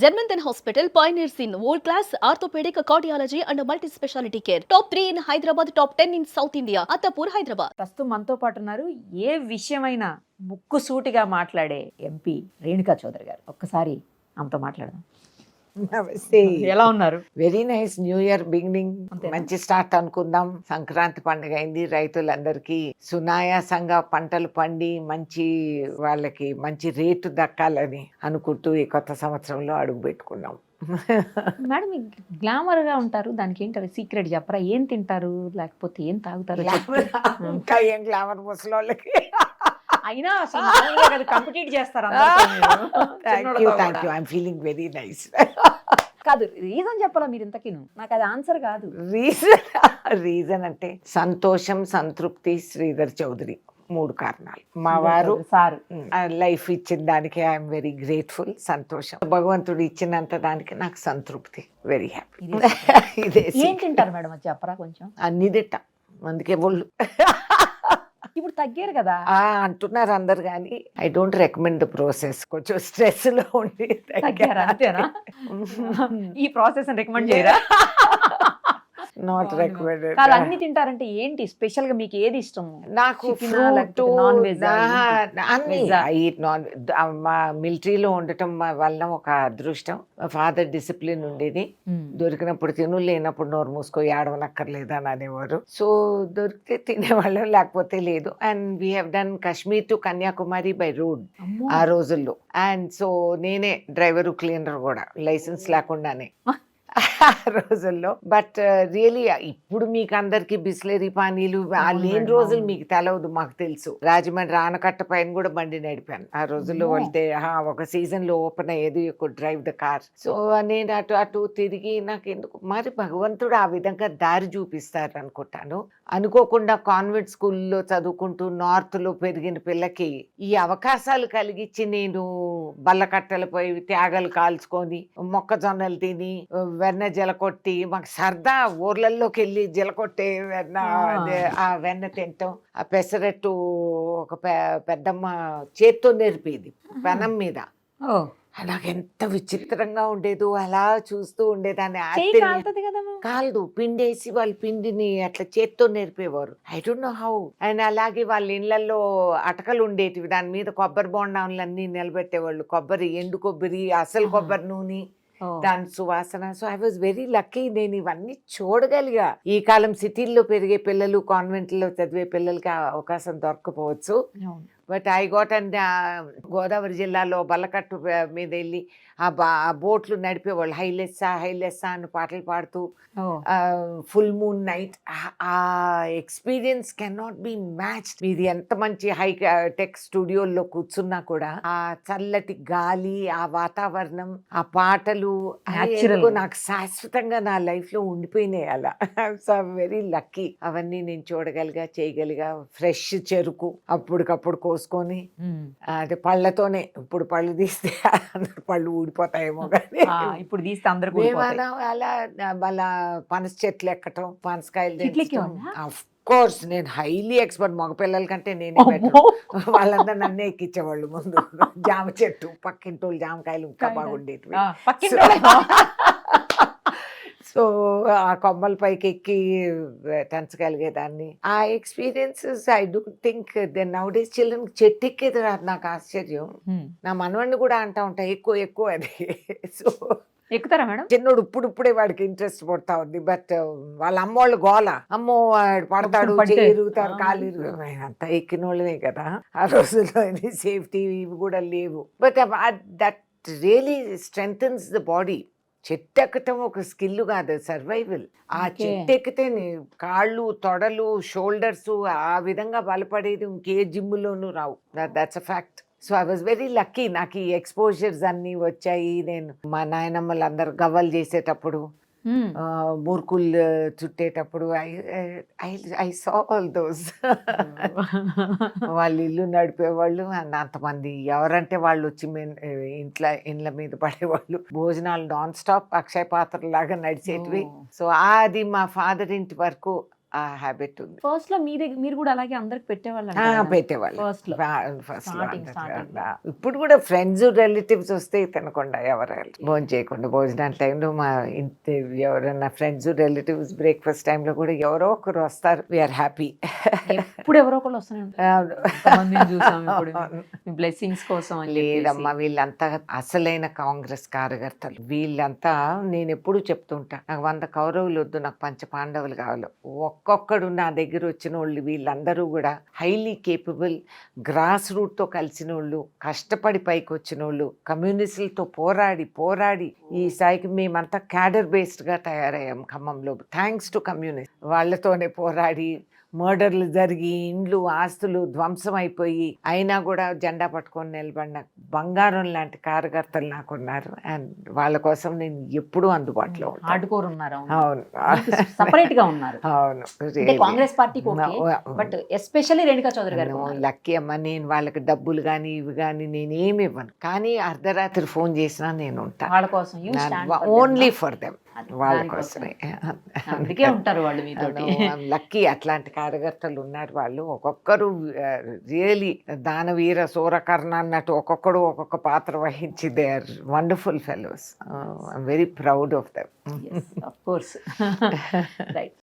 Janmanthan Hospital pioneers in world-class orthopedic, cardiology and multi-specialty care. Top 3 in Hyderabad, top 10 in South India. Attapur, Hyderabad. ప్రస్తుతం మనతో పాటు ఉన్నారు ఏ విషయమైనా ముక్కుసూటిగా మాట్లాడే ఎంపీ రేణుకా చౌదరి గారు. ఒక్కసారి ఆమెతో మాట్లాడదాం. నమస్తే. ఎలా ఉన్నారు? Very nice. New year beginning అంతేనా? మంచి స్టార్ట్ అనుకుందాం. సంక్రాంతి పండుగ అయింది. రైతులందరికీ సునాయాసంగా పంటలు పండి మంచి వాళ్ళకి మంచి రేటు దక్కాలని అనుకుంటూ ఈ కొత్త సంవత్సరంలో అడుగు పెట్టుకున్నాం. మేడం గ్లామర్ గా ఉంటారు, దానికి ఏంటారు సీక్రెట్ చెప్పరా? ఏం తింటారు లేకపోతే ఏం తాగుతారు? ఇంకా ఏం గ్లామర్ ముసలోళ్ళకి. అయినా అసలు కంపిటీట్ చేస్తారు thank you. I'm feeling very nice. కాదు, రీజన్ చెప్పాలా మీరు ఇంతకీను? నాకు అది ఆన్సర్ కాదు. రీజన్ అంటే సంతోషం, సంతృప్తి, శ్రీధర్ చౌదరి. 3 కారణాలు. మా వారు సార్ లైఫ్ ఇచ్చిన దానికి ఐఎమ్ వెరీ గ్రేట్ఫుల్. సంతోషం, భగవంతుడు ఇచ్చినంత దానికి నాకు సంతృప్తి. Very happy. ఇదే ఏం తింటారు మేడం అది చెప్పరా కొంచెం? అన్ని తింటాం, అందుకే ఒళ్ళు. ఇప్పుడు తగ్గారు కదా అంటున్నారు అందరు, కానీ I don't recommend the process. కొంచెం స్ట్రెస్ లో ఉండి తగ్గారా అంతేనా? ఈ ప్రాసెస్ రికమెండ్ చేయరా? Not recommended. కాదు, అన్ని తింటారంటే ఏంటి స్పెషల్ గా మీకు ఏది ఇష్టం? నాకు ఫ్రూట్, నాన్ వెజ్, అన్ని మా మిలిటరీలో ఉండటం వల్ల ఒక అదృష్టం. ఫాదర్ డిసిప్లిన్ ఉండేది. దొరికినప్పుడు తిను, లేనప్పుడు నోరు మూసుకో, ఏడవనక్కర్లేదు అని అనేవారు. సో దొరికితే తినేవాళ్ళం, లేకపోతే లేదు. And we have done Kashmir to Kanyakumari by road ఆ రోజుల్లో. అండ్ సో నేనే డ్రైవరు, క్లీనర్ కూడా, లైసెన్స్ లేకుండానే ఆ రోజుల్లో. బట్ రియలీ ఇప్పుడు మీకు అందరికి బిస్లరీ పానీలు లేని రోజులు మీకు తెలవదు, మాకు తెలుసు. రాజమండ్రి ఆనకట్ట పైన కూడా బండి నడిపాను ఆ రోజుల్లో. వెళ్తే ఒక సీజన్ లో ఓపెన్ అయ్యేది, డ్రైవ్ ద కార్. సో నేను అటు తిరిగి, నాకు ఎందుకు మరి భగవంతుడు ఆ విధంగా దారి చూపిస్తారు అనుకుంటాను. అనుకోకుండా కాన్వెంట్ స్కూల్లో చదువుకుంటూ నార్త్ లో పెరిగిన పిల్లకి ఈ అవకాశాలు కలిగించి, నేను బల్లకట్టెలపై త్యాగలు కాల్చుకొని, మొక్కజొన్నలు తిని, వెన్న జలకొట్టి, మాకు సరదా ఊర్లలోకి వెళ్ళి జలకొట్టే వెన్న, ఆ వెన్న తింటాం. ఆ పెసరట్టు ఒక పెద్దమ్మ చేత్తో నేర్పేది పెనం మీద. నాకు ఎంత విచిత్రంగా ఉండేదో, అలా చూస్తూ ఉండేదాన్ని. కాలదు, పిండేసి వాళ్ళు పిండిని అట్లా చేత్తో నేర్పేవారు. I don't know how. And అలాగే వాళ్ళ ఇళ్లలో అటకలు ఉండేటివి, దాని మీద కొబ్బరి బొండాలన్నీ నిలబెట్టేవాళ్ళు. కొబ్బరి, ఎండు కొబ్బరి, అసలు కొబ్బరి నూనె, దాని సువాసన. So I was very lucky. నేను ఇవన్నీ చూడగలిగా. ఈ కాలం సిటీల్లో పెరిగే పిల్లలు, కాన్వెంట్ లో చదివే పిల్లలకి అవకాశం దొరకపోవచ్చు. But I got. And Godavari జిల్లాలో బల్లకట్టు మీద వెళ్ళి ఆ బోట్లు నడిపేవాళ్ళు. హైలెస్సా హైలెస్సా అని పాటలు పాడుతూ, ఫుల్ మూన్ నైట్. ఆ experience can not be matched. ఇది ఎంత మంచి హై టెక్ స్టూడియోల్లో కూర్చున్నా కూడా ఆ చల్లటి గాలి, ఆ వాతావరణం, ఆ పాటలు నాకు శాశ్వతంగా నా లైఫ్ లో ఉండిపోయినాయి అలా. So very lucky. అవన్నీ నేను చూడగలిగా, చేయగలిగా. ఫ్రెష్ చెరుకు అప్పటికప్పుడు కోసుకొని, అది పళ్ళతోనే. ఇప్పుడు పళ్ళు తీస్తే అందరు పళ్ళు ఊడిపోతాయేమో, కానీ ఇప్పుడు తీస్తే అందరూ అలా పనస చెట్లు ఎక్కటం, పనసకాయలు. ఆఫ్ కోర్స్ నేను హైలీ ఎక్స్పర్ట్. మగ పిల్లల కంటే నేనే బెటర్. వాళ్ళందరూ నన్నే ఎక్కించేవాళ్ళు ముందు. జామ చెట్టు, పక్కింటోళ్ళు జామకాయలు ఇంకా బాగుండేటివి. సో ఆ కొమ్మల పైకి ఎక్కి తెంచగలిగేదాన్ని. ఆ experiences I don't think then now days children చెట్టు ఎక్కేది రాదు. నాకు ఆశ్చర్యం. నా మనవడిని కూడా అంటా ఉంటా, ఎక్కువ అది. సో ఎక్కుతారా మేడం? చిన్నోడు ఇప్పుడే వాడికి ఇంట్రెస్ట్ పడతా ఉంది. బట్ వాళ్ళ అమ్మోళ్ళు గోల, అమ్మో వాడు పడతాడు, ఇరుగుతారు, కాలు అంతా ఎక్కిన వాళ్ళనే కదా ఆ రోజుల్లో. సేఫ్టీ ఇవి కూడా లేవు. But that really strengthens the body. చెట్టు ఎక్కటం ఒక స్కిల్ కాదు, సర్వైవల్. ఆ చెట్టు ఎక్కితే కాళ్ళు, తొడలు, షోల్డర్స్ ఆ విధంగా బలపడేది ఇంకే జిమ్లోనూ రావు. That's a fact. So I was very lucky. నాకు ఈ ఎక్స్పోజర్స్ అన్నీ వచ్చాయి. నేను మా నాయనమ్మలు అందరు గవ్వలు చేసేటప్పుడు, మురుకులు చుట్టేటప్పుడు ఐ సా ఆల్ దోస్. వాళ్ళు ఇల్లు నడిపేవాళ్ళు. అంతమంది ఎవరంటే వాళ్ళు వచ్చి ఇండ్ల మీద పడేవాళ్ళు. భోజనాలు నాన్ స్టాప్, అక్షయ పాత్ర లాగా నడిచేటివి. సో అది మా ఫాదర్ ఇంటి వరకు ఆ హ్యాబిట్ ఉంది. ఫస్ట్ లో మీరు కూడా అలాగే అందరికి పెట్టేవాళ్ళు పెట్టేవాళ్ళు ఫస్ట్ లో ఫస్ట్ Starting. ఇప్పుడు కూడా ఫ్రెండ్స్ రిలేటివ్స్ వస్తే తినకుండా ఎవరు భోజనం చేయకుండా భోజనాల టైంలో మా ఇంటి ఎవరైనా ఫ్రెండ్స్ రిలేటివ్స్ బ్రేక్ఫాస్ట్ టైంలో కూడా ఎవరో ఒకరు వస్తారు. We are happy. ఎప్పుడు ఎవరో ఒకళ్ళు వస్తూనే ఉంటారు. ఎంతమందిని చూసాం ఇప్పుడు మీ బ్లెస్సింగ్స్ కోసం అని లేదమ్మా, వీళ్ళంతా అసలైన కాంగ్రెస్ కార్యకర్తలు. వీళ్ళంతా నేను ఎప్పుడు చెప్తుంటా, నాకు 100 కౌరవులు వద్దు, నాకు 5 పాండవులు కావాలి. ఒక్కొక్కడు నా దగ్గర వచ్చిన వాళ్ళు వీళ్ళందరూ కూడా హైలీ కేపబుల్, గ్రాస్ రూట్తో కలిసిన వాళ్ళు, కష్టపడి పైకి వచ్చిన వాళ్ళు, కమ్యూనిస్టులతో పోరాడి ఈ స్థాయికి మేమంతా క్యాడర్ బేస్డ్గా తయారయ్యాం ఖమ్మంలో. Thanks to communist. వాళ్ళతోనే పోరాడి మర్డర్లు జరిగి ఇండ్లు ఆస్తులు ధ్వంసం అయిపోయి అయినా కూడా జెండా పట్టుకొని నిలబడిన బంగారం లాంటి కార్యకర్తలు నాకున్నారు. అండ్ వాళ్ళ కోసం నేను ఎప్పుడూ అందుబాటులో ఉంటాను. హార్డ్ కోర్ ఉన్నారు. అవును సపరేట్ గా ఉన్నారు. అవును. కాంగ్రెస్ పార్టీకి బట్ ఎస్పెషల్లీ రేణుకా చౌదరి గారు లక్కీ అమ్మ. నేను వాళ్ళకి డబ్బులు కానీ ఇవి కానీ నేనేమి ఇవ్వను, కానీ అర్ధరాత్రి ఫోన్ చేసినా నేను ఉంటాను వాళ్ళ కోసం. ఓన్లీ ఫర్ దెమ్, వాళ్ళ కోసమే. అందుకే ఉంటారు వాళ్ళు మీతోటి. లక్కీ అట్లాంటి కార్యకర్తలు ఉన్నారు వాళ్ళు. ఒక్కొక్కరు రియలీ దానవీర సూరకర్ణ అన్నట్టు ఒక్కొక్కడు ఒక్కొక్క పాత్ర వహించి they are wonderful fellows. I'm very proud of them. Of course. Right.